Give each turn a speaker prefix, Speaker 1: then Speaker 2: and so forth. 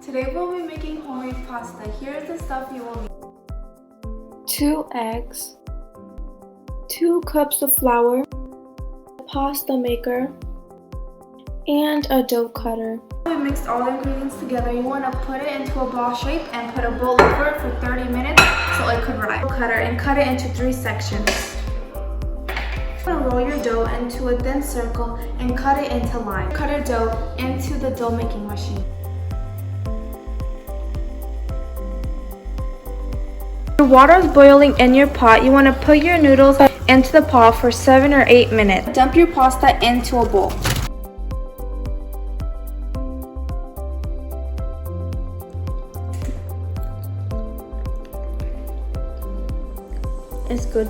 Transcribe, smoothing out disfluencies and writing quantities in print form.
Speaker 1: Today we'll be making homemade pasta. Here's the stuff you will need.
Speaker 2: 2 eggs, 2 cups of flour, a pasta maker, and a dough cutter.
Speaker 1: We mixed all the ingredients together. You want to put it into a ball shape and put a bowl over it for 30 minutes so it could rise. Cutter and cut it into 3 sections. You're going to roll your dough into a thin circle and cut it into lines. Cut your dough into the dough making machine. Your water is boiling in your pot. You want to put your noodles into the pot for 7 or 8 minutes. Dump your pasta into a bowl.
Speaker 2: It's good.